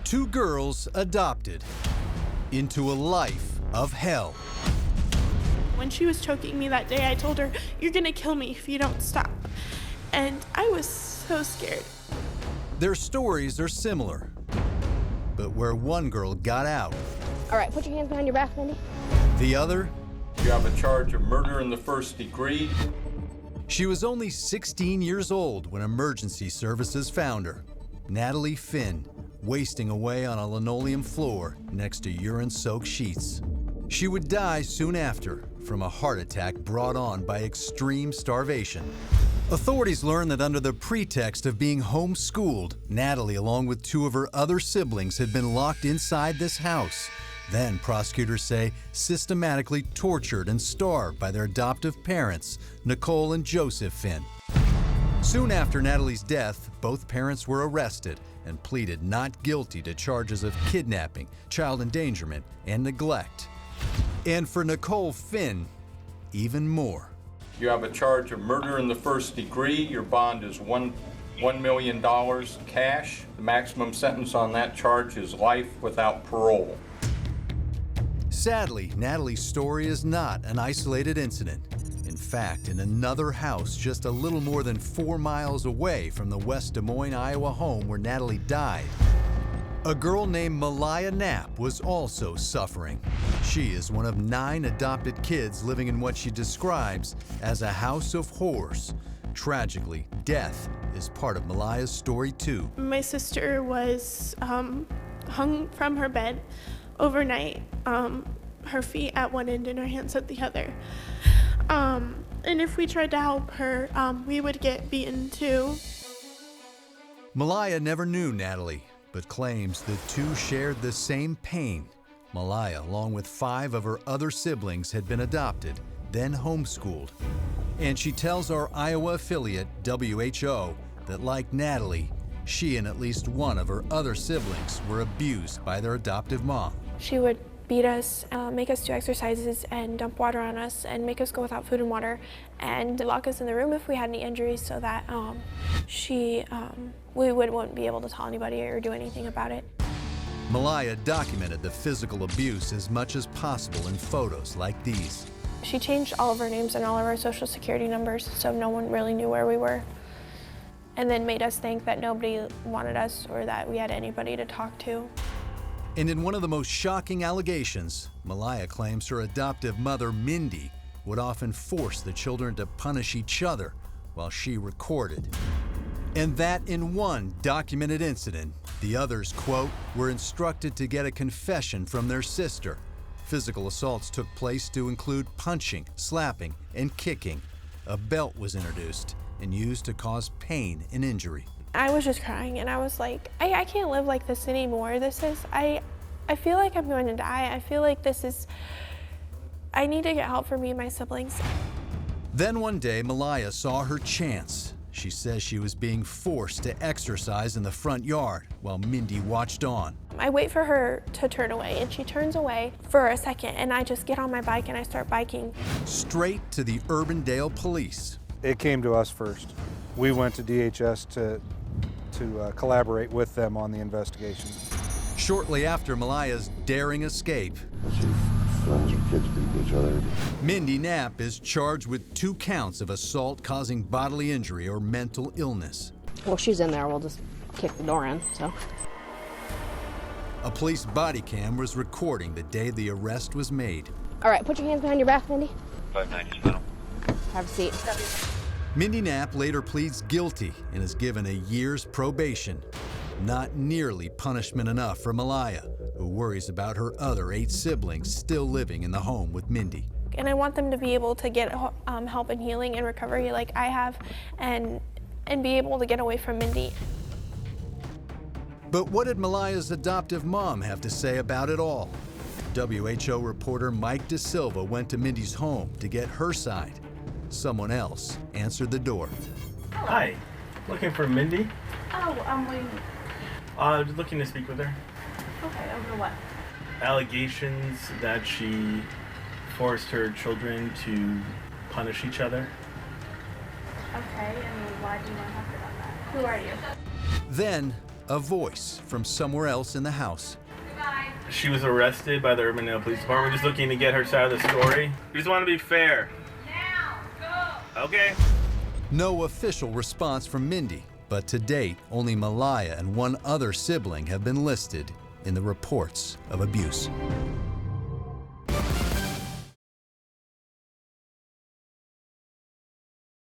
Two girls adopted into a life of hell. When she was choking me that day, I told her, "You're gonna kill me if you don't stop." And I was so scared. Their stories are similar, but where one girl got out, All right, put your hands behind your back, Mindy. the other, You have a charge of murder in the first degree. she was only 16 years old when emergency services found her. Natalie Finn, wasting away on a linoleum floor next to urine-soaked sheets. She would die soon after from a heart attack brought on by extreme starvation. Authorities learned that under the pretext of being homeschooled, Natalie, along with two of her other siblings, had been locked inside this house. Then, prosecutors say, systematically tortured and starved by their adoptive parents, Nicole and Joseph Finn. Soon after Natalie's death, both parents were arrested and pleaded not guilty to charges of kidnapping, child endangerment, and neglect. And for Nicole Finn, even more. You have a charge of murder in the first degree. Your bond is $1 million cash. The maximum sentence on that charge is life without parole. Sadly, Natalie's story is not an isolated incident. In fact, in another house just a little more than 4 miles away from the West Des Moines, Iowa home where Natalie died, a girl named Malaya Knapp was also suffering. She is one of 9 adopted kids living in what she describes as a house of horrors. Tragically, death is part of Malaya's story too. My sister was hung from her bed overnight, her feet at one end and her hands at the other. And if we tried to help her, we would get beaten too. Malaya never knew Natalie, but claims the two shared the same pain. Malaya, along with 5 of her other siblings, had been adopted, then homeschooled. And she tells our Iowa affiliate, WHO, that like Natalie, she and at least one of her other siblings were abused by their adoptive mom. She would beat us, make us do exercises, and dump water on us, and make us go without food and water, and lock us in the room if we had any injuries so that we wouldn't be able to tell anybody or do anything about it. Malaya documented the physical abuse as much as possible in photos like these. She changed all of our names and all of our social security numbers so no one really knew where we were, and then made us think that nobody wanted us or that we had anybody to talk to. And in one of the most shocking allegations, Malaya claims her adoptive mother, Mindy, would often force the children to punish each other while she recorded. And that in one documented incident, the others, quote, were instructed to get a confession from their sister. Physical assaults took place to include punching, slapping, and kicking. A belt was introduced and used to cause pain and injury. I was just crying, and I was like, I can't live like this anymore. I feel like I'm going to die. I feel like I need to get help for me and my siblings. Then one day, Malaya saw her chance. She says she was being forced to exercise in the front yard while Mindy watched on. I wait for her to turn away, and she turns away for a second, and I just get on my bike and I start biking. Straight to the Urbandale police. It came to us first. We went to DHS to collaborate with them on the investigation. Shortly after Malaya's daring escape, Friends or kids beating each other. Mindy Knapp is charged with 2 counts of assault causing bodily injury or mental illness. Well, she's in there. We'll just kick the door in, so. A police body cam was recording the day the arrest was made. All right, put your hands behind your back, Mindy. 590 Metal. Have a seat. Mindy Knapp later pleads guilty and is given a year's probation. Not nearly punishment enough for Malaya, who worries about her other 8 siblings still living in the home with Mindy. And I want them to be able to get help and healing and recovery like I have, and be able to get away from Mindy. But what did Malaya's adoptive mom have to say about it all? WHO reporter Mike DeSilva went to Mindy's home to get her side. Someone else answered the door. Hi, looking for Mindy? Oh, I'm waiting. Looking to speak with her. Okay, over what? Allegations that she forced her children to punish each other. Okay, and why do you want to talk about that? Who are you? Then, a voice from somewhere else in the house. She was arrested by the Urbandale Police Department. We're just looking to get her side of the story. We just want to be fair. Now, go! Okay. No official response from Mindy, but to date, only Malaya and one other sibling have been listed in the reports of abuse.